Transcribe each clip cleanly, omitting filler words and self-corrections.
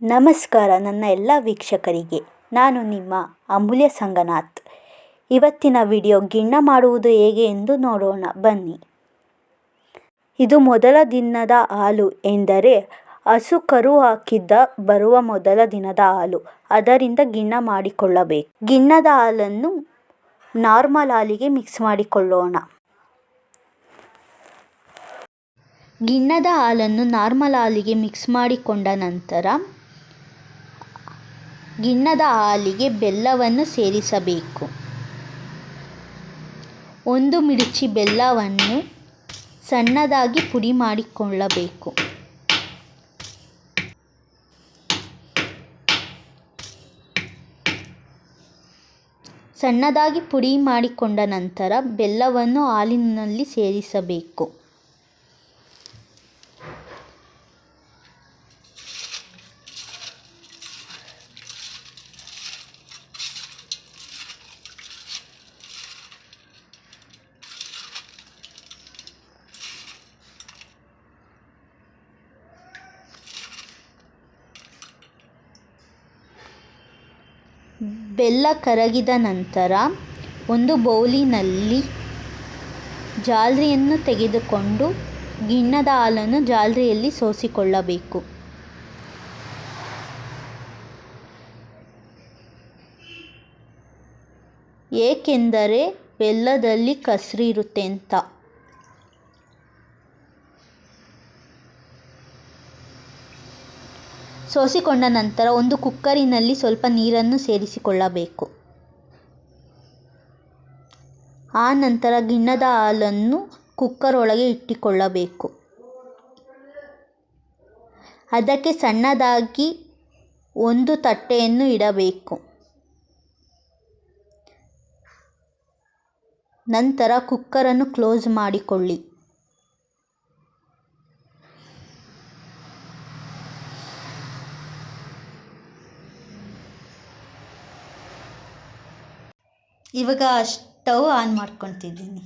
ನಮಸ್ಕಾರ ನನ್ನ ಎಲ್ಲ ವೀಕ್ಷಕರಿಗೆ. ನಾನು ನಿಮ್ಮ ಅಮೂಲ್ಯ ಸಂಗನಾಥ್. ಇವತ್ತಿನ ವಿಡಿಯೋ ಗಿಣ್ಣ ಮಾಡುವುದು ಹೇಗೆ ಎಂದು ನೋಡೋಣ ಬನ್ನಿ. ಇದು ಮೊದಲ ದಿನದ ಹಾಲು ಎಂದರೆ ಹಸು ಕರು ಹಾಕಿದ್ದ ಬರುವ ಮೊದಲ ದಿನದ ಹಾಲು. ಅದರಿಂದ ಗಿಣ್ಣ ಮಾಡಿಕೊಳ್ಳಬೇಕು. ಗಿಣ್ಣದ ಹಾಲನ್ನು ನಾರ್ಮಲ್ ಹಾಲಿಗೆ ಮಿಕ್ಸ್ ಮಾಡಿಕೊಳ್ಳೋಣ. ಗಿಣ್ಣದ ಹಾಲನ್ನು ನಾರ್ಮಲ್ ಹಾಲಿಗೆ ಮಿಕ್ಸ್ ಮಾಡಿಕೊಂಡ ನಂತರ ಗಿಣ್ಣದ ಹಾಲಿಗೆ ಬೆಲ್ಲವನ್ನು ಸೇರಿಸಬೇಕು. 1 ಮಿಡಚಿ ಬೆಲ್ಲವನ್ನು ಸಣ್ಣದಾಗಿ ಪುಡಿ ಮಾಡಿಕೊಳ್ಳಬೇಕು. ಸಣ್ಣದಾಗಿ ಪುಡಿ ಮಾಡಿಕೊಂಡ ನಂತರ ಬೆಲ್ಲವನ್ನು ಹಾಲಿನಲ್ಲಿ ಸೇರಿಸಬೇಕು. ಬೆಲ್ಲ ಕರಗಿದ ನಂತರ ಒಂದು ಬೌಲಿನಲ್ಲಿ ಜಾಲರಿಯನ್ನು ತೆಗೆದುಕೊಂಡು ಗಿಣ್ಣದ ಹಾಲನ್ನು ಜಾಲರಿಯಲ್ಲಿ ಸೋಸಿಕೊಳ್ಳಬೇಕು. ಏಕೆಂದರೆ ಬೆಲ್ಲದಲ್ಲಿ ಕಸರು ಇರುತ್ತೆ ಅಂತ. ಸೋಸಿಕೊಂಡ ನಂತರ ಒಂದು ಕುಕ್ಕರಿನಲ್ಲಿ ಸ್ವಲ್ಪ ನೀರನ್ನು ಸೇರಿಸಿಕೊಳ್ಳಬೇಕು. ಆ ನಂತರ ಗಿಣ್ಣದ ಹಾಲನ್ನು ಕುಕ್ಕರ್ ಒಳಗೆ ಇಟ್ಟುಕೊಳ್ಳಬೇಕು. ಅದಕ್ಕೆ ಸಣ್ಣದಾಗಿ ಒಂದು ತಟ್ಟೆಯನ್ನು ಇಡಬೇಕು. ನಂತರ ಕುಕ್ಕರನ್ನು ಕ್ಲೋಸ್ ಮಾಡಿಕೊಳ್ಳಿ. ಇವಾಗ ಸ್ಟವ್ ಆನ್ ಮಾಡ್ಕೊತಿದ್ದೀನಿ.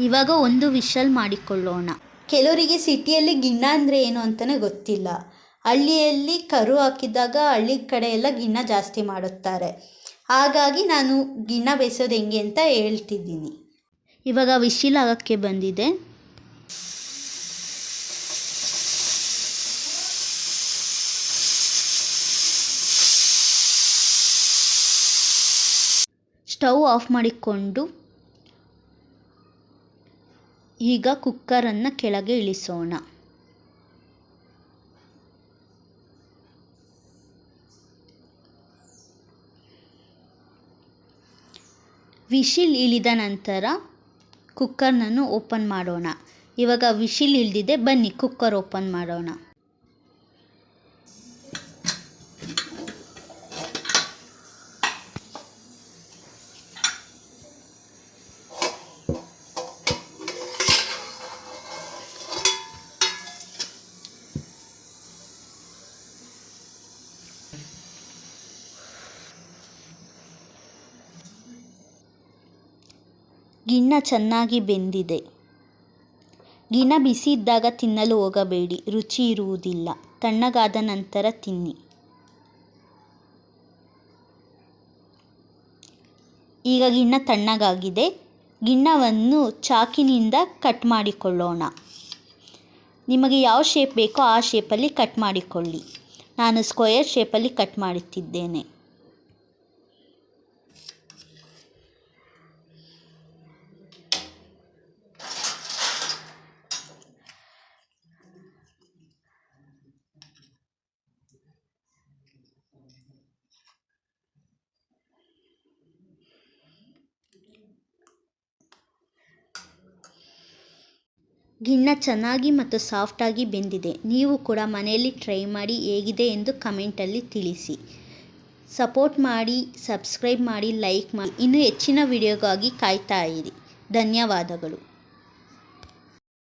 ಇವಾಗ ಒಂದು ವಿಷಲ್ ಮಾಡಿಕೊಳ್ಳೋಣ. ಕೆಲವರಿಗೆ ಸಿಟಿಯಲ್ಲಿ ಗಿಣ್ಣ ಅಂದರೆ ಏನು ಅಂತಲೇ ಗೊತ್ತಿಲ್ಲ. ಹಳ್ಳಿಯಲ್ಲಿ ಕರು ಹಾಕಿದಾಗ ಹಳ್ಳಿ ಕಡೆ ಎಲ್ಲ ಗಿಣ್ಣ ಜಾಸ್ತಿ ಮಾಡುತ್ತಾರೆ. ಹಾಗಾಗಿ ನಾನು ಗಿಣ್ಣ ಬೇಯಿಸೋದು ಹೆಂಗೆ ಅಂತ ಹೇಳ್ತಿದ್ದೀನಿ. ಇವಾಗ ವಿಶಿಲ್ ಆಗೋಕ್ಕೆ ಬಂದಿದೆ. ಸ್ಟವ್ ಆಫ್ ಮಾಡಿಕೊಂಡು ಈಗ ಕುಕ್ಕರನ್ನು ಕೆಳಗೆ ಇಳಿಸೋಣ. ವಿಶಿಲ್ ಇಳಿದ ನಂತರ ಕುಕ್ಕರ್ನನ್ನು ಓಪನ್ ಮಾಡೋಣ. ಇವಾಗ ವಿಶಿಲ್ ಇಳಿದಿದೆ, ಬನ್ನಿ ಕುಕ್ಕರ್ ಓಪನ್ ಮಾಡೋಣ. ಗಿಣ್ಣ ಚೆನ್ನಾಗಿ ಬೆಂದಿದೆ. ಗಿಣ್ಣ ಬಿಸಿ ಇದ್ದಾಗ ತಿನ್ನಲು ಹೋಗಬೇಡಿ, ರುಚಿ ಇರುವುದಿಲ್ಲ. ತಣ್ಣಗಾದ ನಂತರ ತಿನ್ನಿ. ಈಗ ಗಿಣ್ಣ ತಣ್ಣಗಾಗಿದೆ. ಗಿಣ್ಣವನ್ನು ಚಾಕಿನಿಂದ ಕಟ್ ಮಾಡಿಕೊಳ್ಳೋಣ. ನಿಮಗೆ ಯಾವ ಶೇಪ್ ಬೇಕೋ ಆ ಶೇಪಲ್ಲಿ ಕಟ್ ಮಾಡಿಕೊಳ್ಳಿ. ನಾನು ಸ್ಕ್ವೇರ್ ಶೇಪಲ್ಲಿ ಕಟ್ ಮಾಡುತ್ತಿದ್ದೇನೆ. ಗಿಣ್ಣ ಚೆನ್ನಾಗಿ ಮತ್ತು ಸಾಫ್ಟಾಗಿ ಬೆಂದಿದೆ. ನೀವು ಕೂಡ ಮನೆಯಲ್ಲಿ ಟ್ರೈ ಮಾಡಿ ಹೇಗಿದೆ ಎಂದು ಕಮೆಂಟಲ್ಲಿ ತಿಳಿಸಿ. ಸಪೋರ್ಟ್ ಮಾಡಿ, ಸಬ್ಸ್ಕ್ರೈಬ್ ಮಾಡಿ, ಲೈಕ್ ಮಾಡಿ. ಇನ್ನೂ ಹೆಚ್ಚಿನ ವಿಡಿಯೋಗಾಗಿ ಕಾಯ್ತಾ ಇರಿ. ಧನ್ಯವಾದಗಳು.